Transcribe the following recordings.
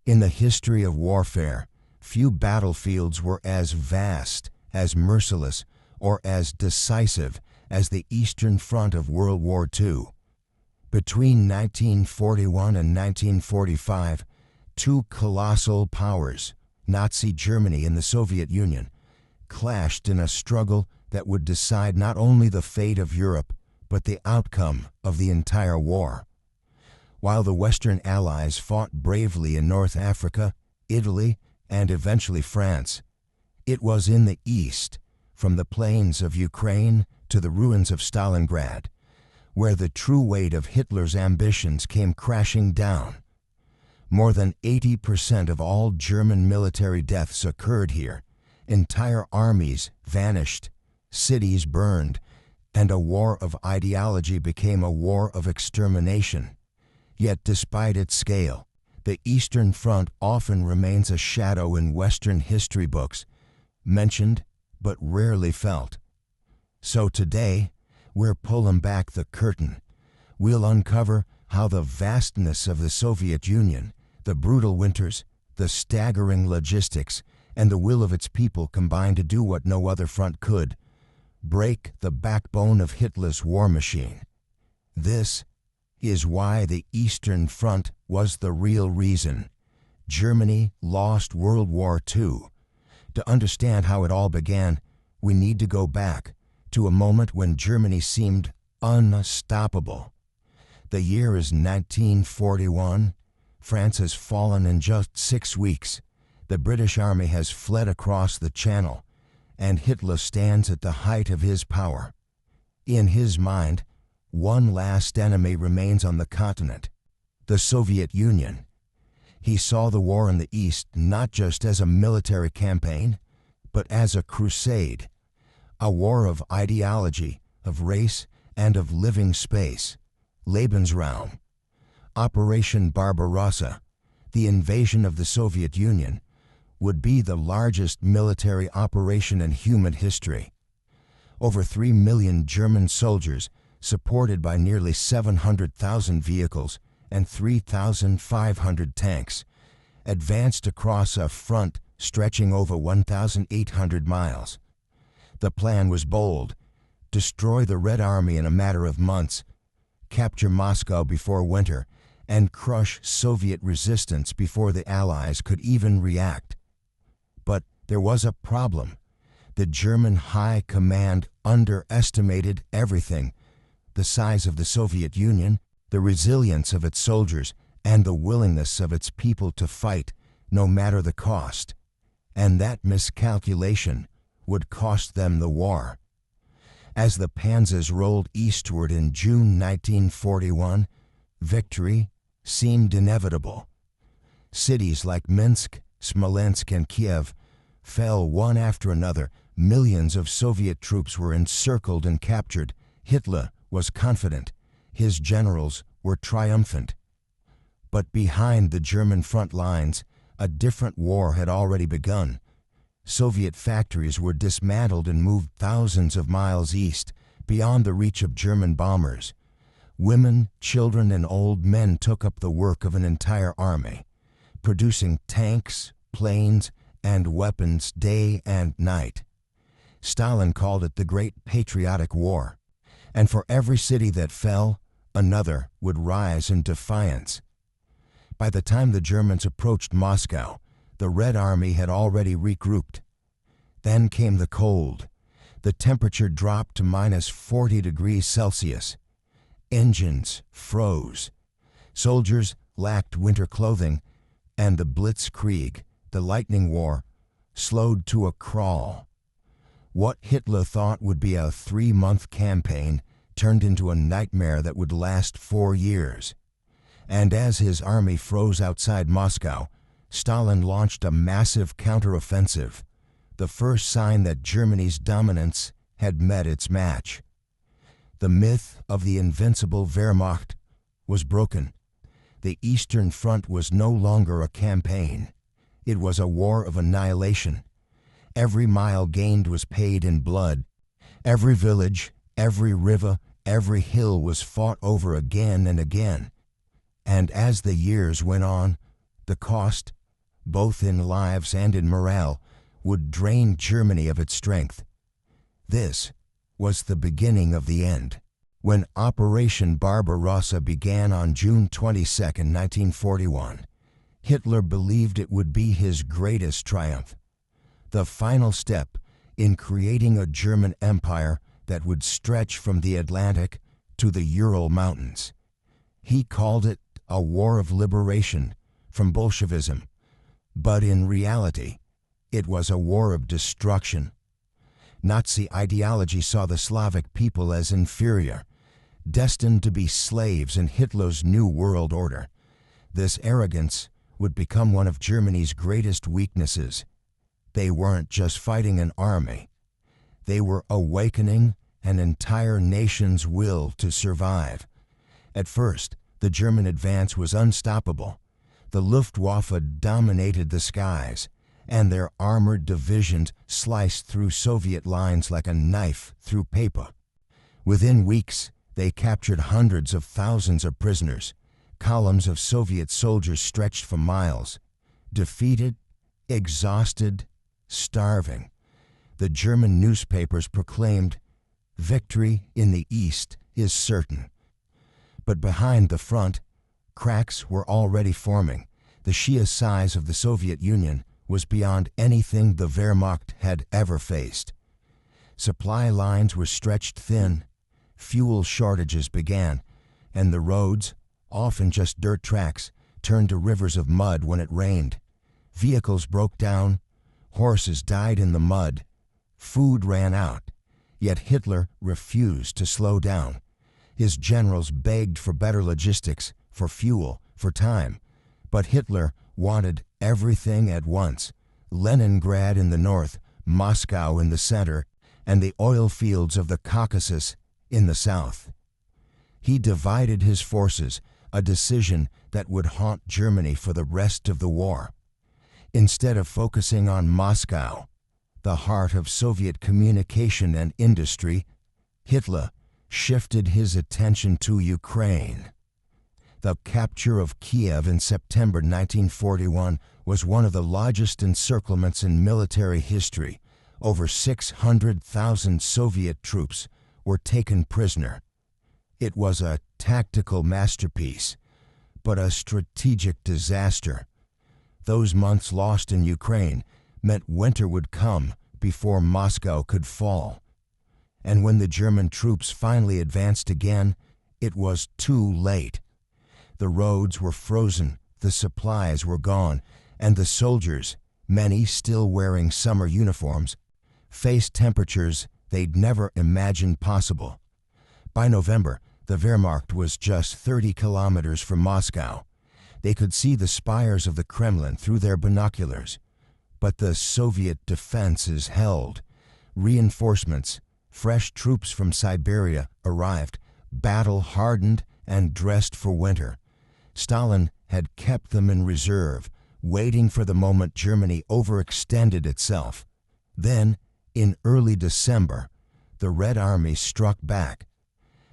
In the history of warfare, few battlefields were as vast, as merciless, or as decisive as the Eastern Front of World War II. Between 1941 and 1945, two colossal powers, Nazi Germany and the Soviet Union, clashed in a struggle that would decide not only the fate of Europe, but the outcome of the entire war. While the Western Allies fought bravely in North Africa, Italy, and eventually France, it was in the East, from the plains of Ukraine to the ruins of Stalingrad, where the true weight of Hitler's ambitions came crashing down. More than 80% of all German military deaths occurred here. Entire armies vanished, cities burned, and a war of ideology became a war of extermination. Yet despite its scale, the Eastern Front often remains a shadow in Western history books, mentioned but rarely felt. So today, we're pulling back the curtain. We'll uncover how the vastness of the Soviet Union, the brutal winters, the staggering logistics, and the will of its people combined to do what no other front could: break the backbone of Hitler's war machine. This is why the Eastern Front was the real reason Germany lost World War II. To understand how it all began, we need to go back to a moment when Germany seemed unstoppable. The year is 1941. France has fallen in just 6 weeks. The British Army has fled across the Channel, and Hitler stands at the height of his power. In his mind, one last enemy remains on the continent: the Soviet Union. He saw the war in the East not just as a military campaign, but as a crusade, a war of ideology, of race, and of living space. Lebensraum. Operation Barbarossa, the invasion of the Soviet Union, would be the largest military operation in human history. Over 3 million German soldiers, supported by nearly 700,000 vehicles and 3,500 tanks, advanced across a front stretching over 1,800 miles. The plan was bold: destroy the Red Army in a matter of months, capture Moscow before winter, and crush Soviet resistance before the Allies could even react. But there was a problem. The German High Command underestimated everything: the size of the Soviet Union, the resilience of its soldiers, and the willingness of its people to fight, no matter the cost. And that miscalculation would cost them the war. As the panzers rolled eastward in June 1941, victory seemed inevitable. Cities like Minsk, Smolensk, and Kiev fell one after another. Millions of Soviet troops were encircled and captured. Hitler was confident. His generals were triumphant. But behind the German front lines, a different war had already begun. Soviet factories were dismantled and moved thousands of miles east, beyond the reach of German bombers. Women, children, and old men took up the work of an entire army, producing tanks, planes, and weapons day and night. Stalin called it the Great Patriotic War, and for every city that fell, another would rise in defiance. By the time the Germans approached Moscow, the Red Army had already regrouped. Then came the cold. The temperature dropped to minus 40 degrees Celsius. Engines froze. Soldiers lacked winter clothing, and the Blitzkrieg, the lightning war, slowed to a crawl. What Hitler thought would be a 3-month campaign turned into a nightmare that would last 4 years. And as his army froze outside Moscow, Stalin launched a massive counteroffensive, the first sign that Germany's dominance had met its match. The myth of the invincible Wehrmacht was broken. The Eastern Front was no longer a campaign. It was a war of annihilation. Every mile gained was paid in blood. Every village, every river, every hill was fought over again and again. And as the years went on, the cost both in lives and in morale, would drain Germany of its strength. This was the beginning of the end. When Operation Barbarossa began on June 22, 1941, Hitler believed it would be his greatest triumph, the final step in creating a German empire that would stretch from the Atlantic to the Ural Mountains. He called it a war of liberation from Bolshevism, but in reality, it was a war of destruction. Nazi ideology saw the Slavic people as inferior, destined to be slaves in Hitler's new world order. This arrogance would become one of Germany's greatest weaknesses. They weren't just fighting an army. They were awakening an entire nation's will to survive. At first, the German advance was unstoppable. The Luftwaffe dominated the skies, and their armored divisions sliced through Soviet lines like a knife through paper. Within weeks, they captured hundreds of thousands of prisoners. Columns of Soviet soldiers stretched for miles. Defeated, exhausted, starving, the German newspapers proclaimed, "Victory in the East is certain." But behind the front, cracks were already forming. The sheer size of the Soviet Union was beyond anything the Wehrmacht had ever faced. Supply lines were stretched thin, fuel shortages began, and the roads, often just dirt tracks, turned to rivers of mud when it rained. Vehicles broke down, horses died in the mud, food ran out, yet Hitler refused to slow down. His generals begged for better logistics, for fuel, for time, but Hitler wanted everything at once: Leningrad in the north, Moscow in the center, and the oil fields of the Caucasus in the south. He divided his forces, a decision that would haunt Germany for the rest of the war. Instead of focusing on Moscow, the heart of Soviet communication and industry, Hitler shifted his attention to Ukraine. The capture of Kiev in September 1941 was one of the largest encirclements in military history. Over 600,000 Soviet troops were taken prisoner. It was a tactical masterpiece, but a strategic disaster. Those months lost in Ukraine meant winter would come before Moscow could fall. And when the German troops finally advanced again, it was too late. The roads were frozen, the supplies were gone, and the soldiers, many still wearing summer uniforms, faced temperatures they'd never imagined possible. By November, the Wehrmacht was just 30 kilometers from Moscow. They could see the spires of the Kremlin through their binoculars. But the Soviet defenses held. Reinforcements, fresh troops from Siberia arrived, battle-hardened and dressed for winter. Stalin had kept them in reserve, waiting for the moment Germany overextended itself. Then, in early December, the Red Army struck back.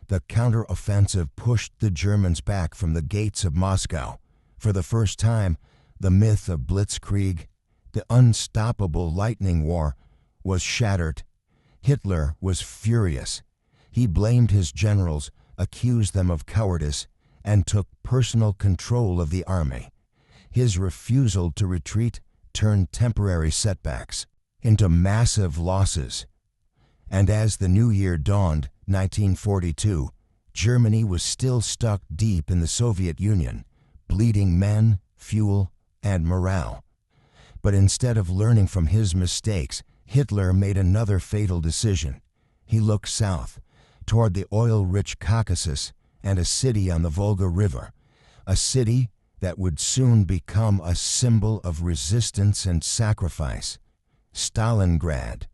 The counteroffensive pushed the Germans back from the gates of Moscow. For the first time, the myth of Blitzkrieg, the unstoppable lightning war, was shattered. Hitler was furious. He blamed his generals, accused them of cowardice, and took personal control of the army. His refusal to retreat turned temporary setbacks into massive losses. And as the new year dawned, 1942, Germany was still stuck deep in the Soviet Union, bleeding men, fuel, and morale. But instead of learning from his mistakes, Hitler made another fatal decision. He looked south, toward the oil-rich Caucasus and a city on the Volga River, a city that would soon become a symbol of resistance and sacrifice: Stalingrad.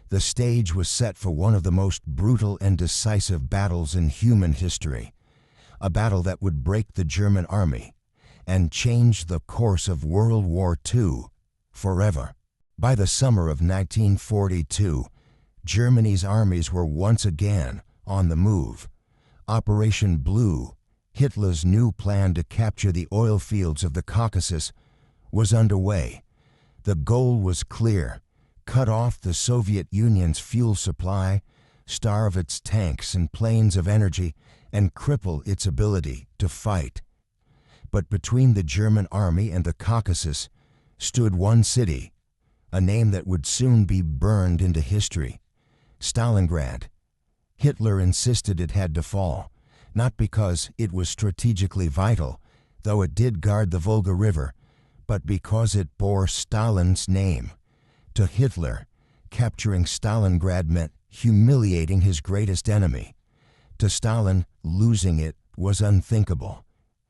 The stage was set for one of the most brutal and decisive battles in human history, a battle that would break the German army and change the course of World War II forever. By the summer of 1942, Germany's armies were once again on the move. Operation Blue, Hitler's new plan to capture the oil fields of the Caucasus, was underway. The goal was clear: cut off the Soviet Union's fuel supply, starve its tanks and planes of energy, and cripple its ability to fight. But between the German army and the Caucasus stood one city, a name that would soon be burned into history: Stalingrad. Hitler insisted it had to fall, not because it was strategically vital, though it did guard the Volga River, but because it bore Stalin's name. To Hitler, capturing Stalingrad meant humiliating his greatest enemy. To Stalin, losing it was unthinkable.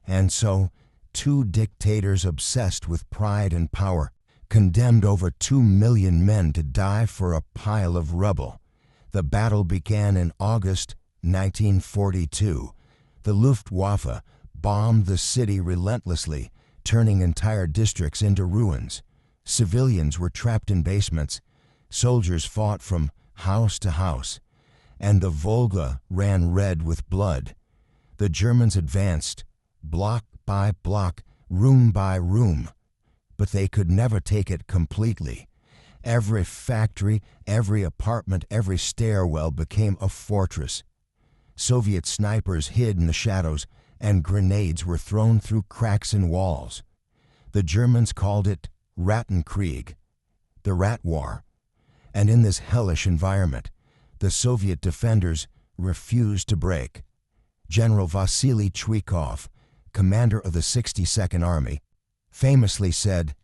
And so, two dictators obsessed with pride and power condemned over 2 million men to die for a pile of rubble. The battle began in August 1942. The Luftwaffe bombed the city relentlessly, turning entire districts into ruins. Civilians were trapped in basements. Soldiers fought from house to house, and the Volga ran red with blood. The Germans advanced, block by block, room by room, but they could never take it completely. Every factory, every apartment, every stairwell became a fortress. Soviet snipers hid in the shadows, and grenades were thrown through cracks in walls. The Germans called it Rattenkrieg, the Rat War. And in this hellish environment, the Soviet defenders refused to break. General Vasily Chuikov, commander of the 62nd Army, famously said,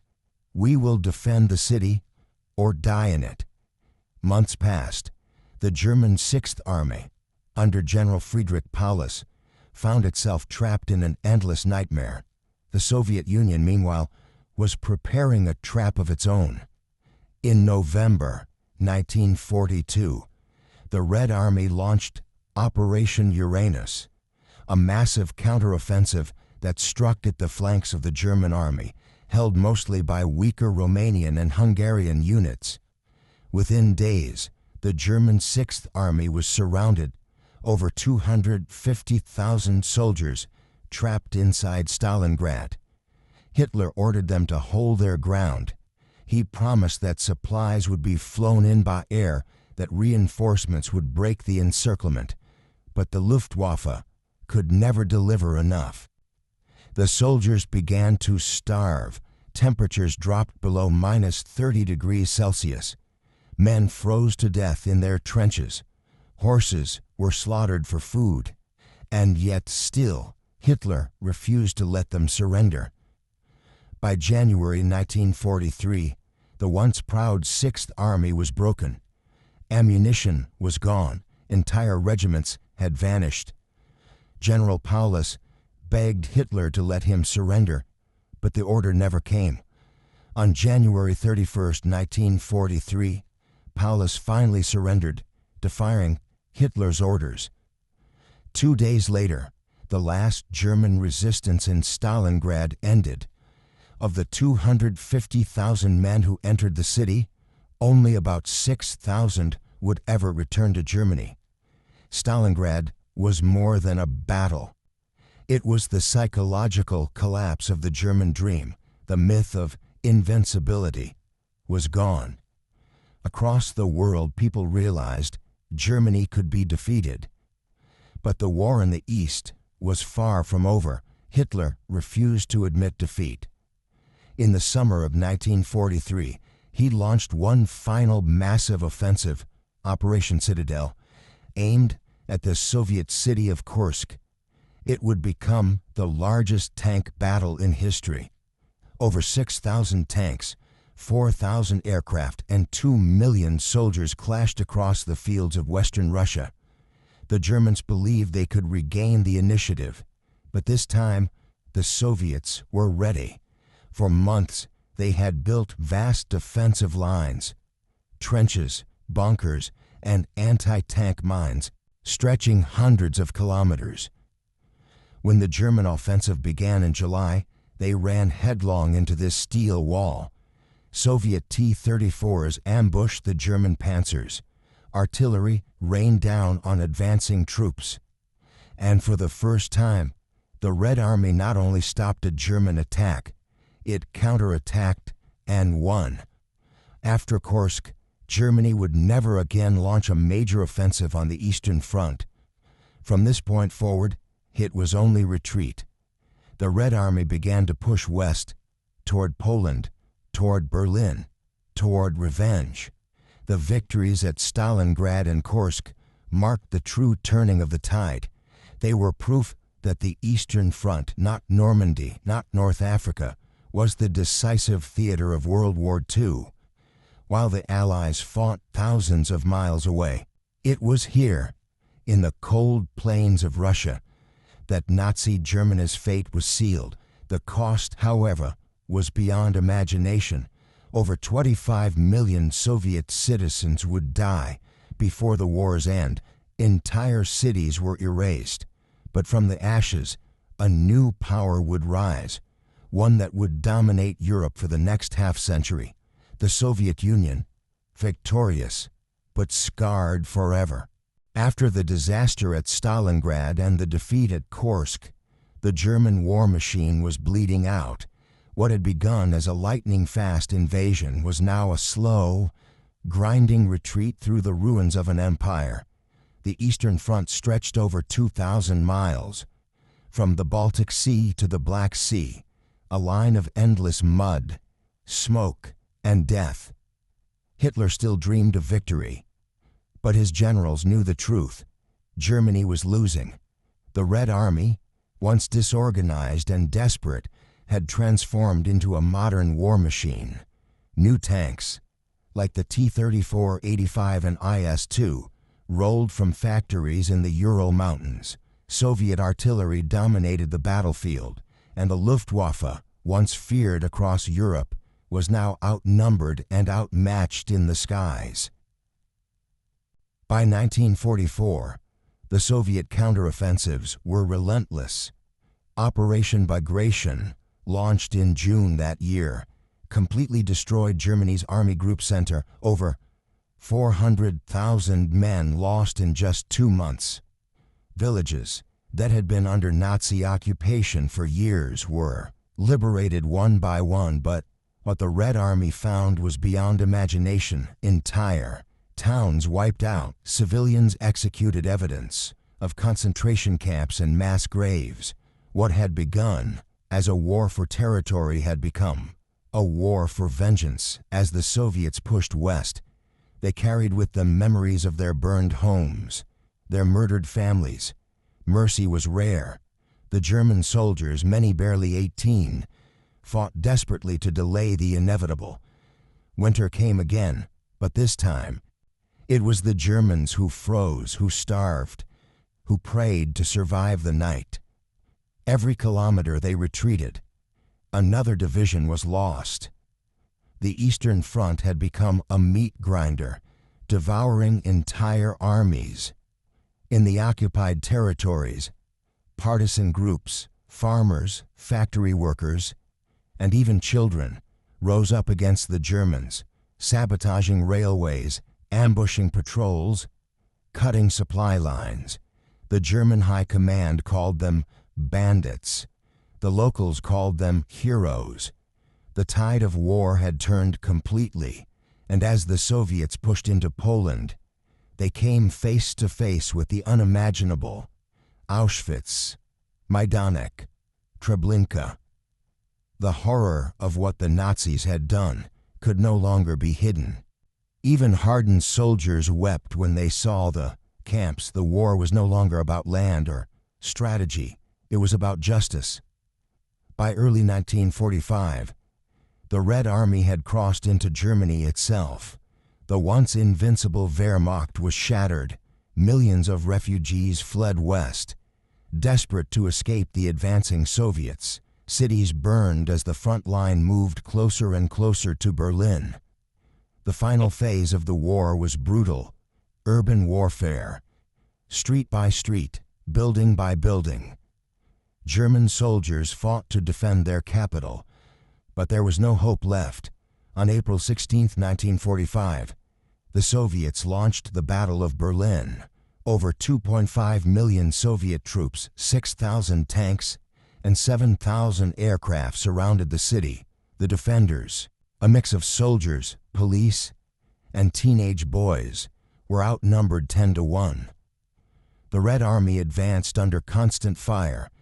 "We will defend the city or die in it." Months passed. The German 6th Army, under General Friedrich Paulus, found itself trapped in an endless nightmare. The Soviet Union, meanwhile, was preparing a trap of its own. In November 1942, the Red Army launched Operation Uranus, a massive counteroffensive that struck at the flanks of the German army, held mostly by weaker Romanian and Hungarian units. Within days, the German 6th Army was surrounded, over 250,000 soldiers trapped inside Stalingrad. Hitler ordered them to hold their ground. He promised that supplies would be flown in by air, that reinforcements would break the encirclement, but the Luftwaffe could never deliver enough. The soldiers began to starve. Temperatures dropped below -30 degrees Celsius. Men froze to death in their trenches. Horses were slaughtered for food. And yet still, Hitler refused to let them surrender. By January 1943, the once proud 6th Army was broken. Ammunition was gone. Entire regiments had vanished. General Paulus begged Hitler to let him surrender, but the order never came. On January 31, 1943, Paulus finally surrendered, defying Hitler's orders. 2 days later, the last German resistance in Stalingrad ended. Of the 250,000 men who entered the city, only about 6,000 would ever return to Germany. Stalingrad was more than a battle. It was the psychological collapse of the German dream. The myth of invincibility was gone. Across the world, people realized Germany could be defeated. But the war in the East was far from over. Hitler refused to admit defeat. In the summer of 1943, he launched one final massive offensive, Operation Citadel, aimed at the Soviet city of Kursk. It would become the largest tank battle in history. Over 6,000 tanks, 4,000 aircraft, and 2 million soldiers clashed across the fields of western Russia. The Germans believed they could regain the initiative, but this time the Soviets were ready. For months, they had built vast defensive lines, trenches, bunkers, and anti-tank mines, stretching hundreds of kilometers. When the German offensive began in July, they ran headlong into this steel wall. Soviet T-34s ambushed the German panzers. Artillery rained down on advancing troops. And for the first time, the Red Army not only stopped a German attack, It counterattacked and won. After Kursk, Germany would never again launch a major offensive on the Eastern Front. From this point forward, it was only retreat. The Red Army began to push west, toward Poland, toward Berlin, toward revenge. The victories at Stalingrad and Kursk marked the true turning of the tide. They were proof that the Eastern Front, not Normandy, not North Africa, was the decisive theater of World War II. While the Allies fought thousands of miles away, it was here, in the cold plains of Russia, that Nazi Germany's fate was sealed. The cost, however, was beyond imagination. Over 25 million Soviet citizens would die before the war's end. Entire cities were erased. But from the ashes, a new power would rise, one that would dominate Europe for the next half-century. The Soviet Union, victorious, but scarred forever. After the disaster at Stalingrad and the defeat at Kursk, the German war machine was bleeding out. What had begun as a lightning-fast invasion was now a slow, grinding retreat through the ruins of an empire. The Eastern Front stretched over 2,000 miles. From the Baltic Sea to the Black Sea, a line of endless mud, smoke, and death. Hitler still dreamed of victory, but his generals knew the truth. Germany was losing. The Red Army, once disorganized and desperate, had transformed into a modern war machine. New tanks, like the T-34-85 and IS-2, rolled from factories in the Ural Mountains. Soviet artillery dominated the battlefield, and the Luftwaffe, once feared across Europe, was now outnumbered and outmatched in the skies. By 1944, the Soviet counteroffensives were relentless. Operation Bagration, launched in June that year, completely destroyed Germany's Army Group Center. Over 400,000 men lost in just 2 months. Villages that had been under Nazi occupation for years were liberated one by one, but what the Red Army found was beyond imagination. Entire towns wiped out, civilians executed, evidence of concentration camps and mass graves. What had begun as a war for territory had become a war for vengeance. As the Soviets pushed west, they carried with them memories of their burned homes, their murdered families. Mercy was rare. The German soldiers, many barely 18, fought desperately to delay the inevitable. Winter came again, but this time, it was the Germans who froze, who starved, who prayed to survive the night. Every kilometer they retreated, another division was lost. The Eastern Front had become a meat grinder, devouring entire armies. In the occupied territories, partisan groups, farmers, factory workers, and even children rose up against the Germans, sabotaging railways, ambushing patrols, cutting supply lines. The German High Command called them bandits. The locals called them heroes. The tide of war had turned completely, and as the Soviets pushed into Poland, they came face to face with the unimaginable. Auschwitz, Majdanek, Treblinka. The horror of what the Nazis had done could no longer be hidden. Even hardened soldiers wept when they saw the camps. The war was no longer about land or strategy. It was about justice. By early 1945, the Red Army had crossed into Germany itself. The once invincible Wehrmacht was shattered. Millions of refugees fled west, desperate to escape the advancing Soviets. Cities burned as the front line moved closer and closer to Berlin. The final phase of the war was brutal. Urban warfare, street by street, building by building. German soldiers fought to defend their capital, but there was no hope left. On April 16, 1945, the Soviets launched the Battle of Berlin. Over 2.5 million Soviet troops, 6,000 tanks, and 7,000 aircraft surrounded the city. The defenders, a mix of soldiers, police, and teenage boys, were outnumbered 10-1. The Red Army advanced under constant fire,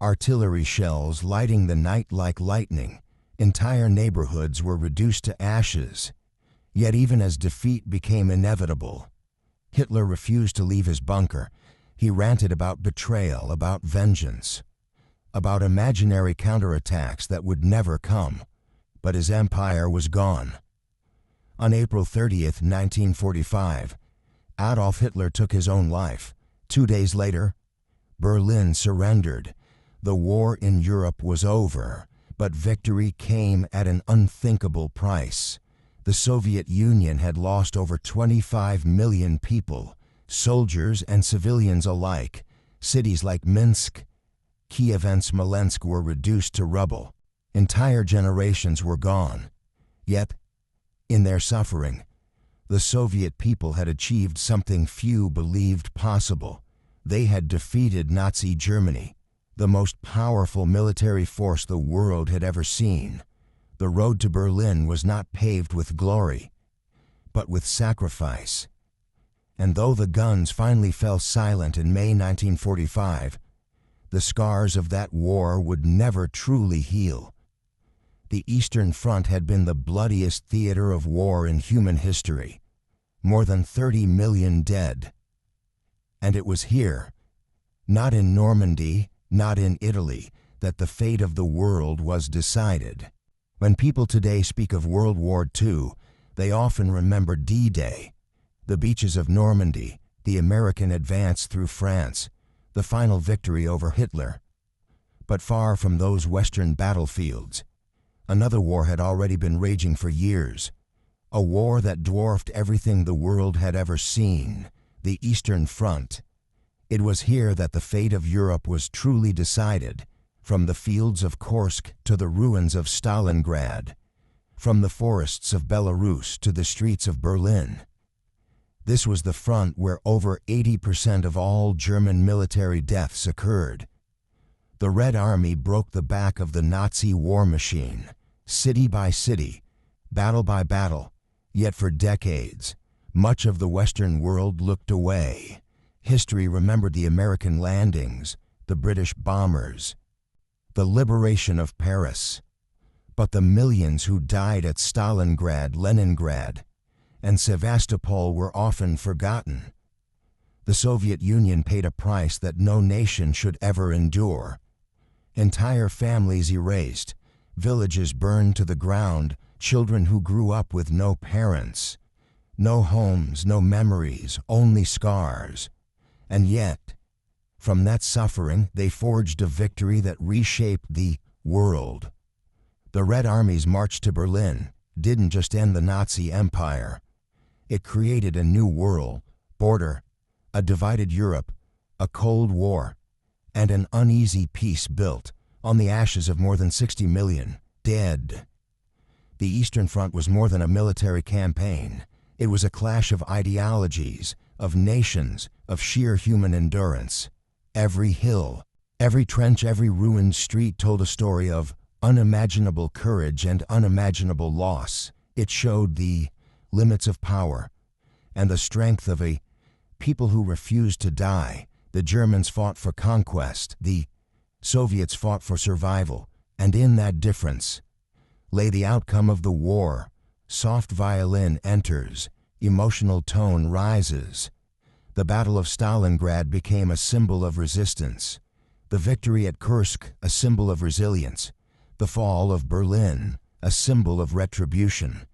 artillery shells lighting the night like lightning. Entire neighborhoods were reduced to ashes. Yet even as defeat became inevitable, Hitler refused to leave his bunker. He ranted about betrayal, about vengeance, about imaginary counterattacks that would never come. But his empire was gone. On April 30th, 1945, Adolf Hitler took his own life. 2 days later, Berlin surrendered. The war in Europe was over, but victory came at an unthinkable price. The Soviet Union had lost over 25 million people, soldiers and civilians alike. Cities like Minsk, Kiev, and Smolensk were reduced to rubble. Entire generations were gone. Yet, in their suffering, the Soviet people had achieved something few believed possible. They had defeated Nazi Germany, the most powerful military force the world had ever seen. The road to Berlin was not paved with glory, but with sacrifice. And though the guns finally fell silent in May 1945, the scars of that war would never truly heal. The Eastern Front had been the bloodiest theater of war in human history. More than 30 million dead. And it was here, not in Normandy, not in Italy, that the fate of the world was decided. When people today speak of World War II, they often remember D-Day, the beaches of Normandy, the American advance through France, the final victory over Hitler. But far from those Western battlefields, another war had already been raging for years, a war that dwarfed everything the world had ever seen, the Eastern Front. It was here that the fate of Europe was truly decided, from the fields of Kursk to the ruins of Stalingrad, from the forests of Belarus to the streets of Berlin. This was the front where over 80% of all German military deaths occurred. The Red Army broke the back of the Nazi war machine, city by city, battle by battle, yet for decades, much of the Western world looked away. History remembered the American landings, the British bombers, the liberation of Paris. But the millions who died at Stalingrad, Leningrad, and Sevastopol were often forgotten. The Soviet Union paid a price that no nation should ever endure. Entire families erased, villages burned to the ground, children who grew up with no parents, no homes, no memories, only scars. And yet, from that suffering, they forged a victory that reshaped the world. The Red Army's march to Berlin didn't just end the Nazi Empire. It created a new world, border, a divided Europe, a Cold War, and an uneasy peace built on the ashes of more than 60 million dead. The Eastern Front was more than a military campaign. It was a clash of ideologies, of nations, of sheer human endurance. Every hill, every trench, every ruined street told a story of unimaginable courage and unimaginable loss. It showed the limits of power and the strength of a people who refused to die. The Germans fought for conquest, the Soviets fought for survival, and in that difference lay the outcome of the war. Soft violin enters, emotional tone rises. The Battle of Stalingrad became a symbol of resistance. The victory at Kursk, a symbol of resilience. The fall of Berlin, a symbol of retribution.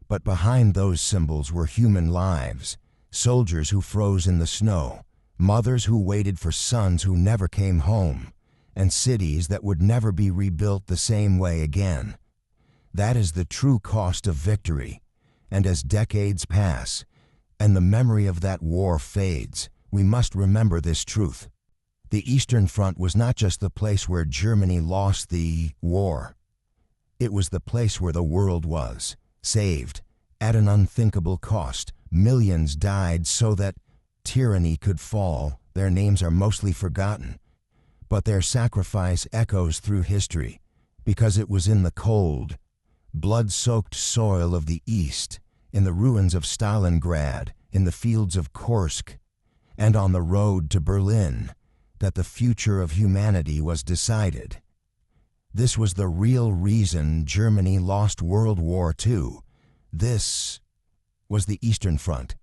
But behind those symbols were human lives, soldiers who froze in the snow, mothers who waited for sons who never came home, and cities that would never be rebuilt the same way again. That is the true cost of victory, and as decades pass, and the memory of that war fades, we must remember this truth. The Eastern Front was not just the place where Germany lost the war. It was the place where the world was saved at an unthinkable cost. Millions died so that tyranny could fall. Their names are mostly forgotten, but their sacrifice echoes through history because it was in the cold, blood-soaked soil of the East, in the ruins of Stalingrad, in the fields of Kursk, and on the road to Berlin, that the future of humanity was decided. This was the real reason Germany lost World War II. This was the Eastern Front.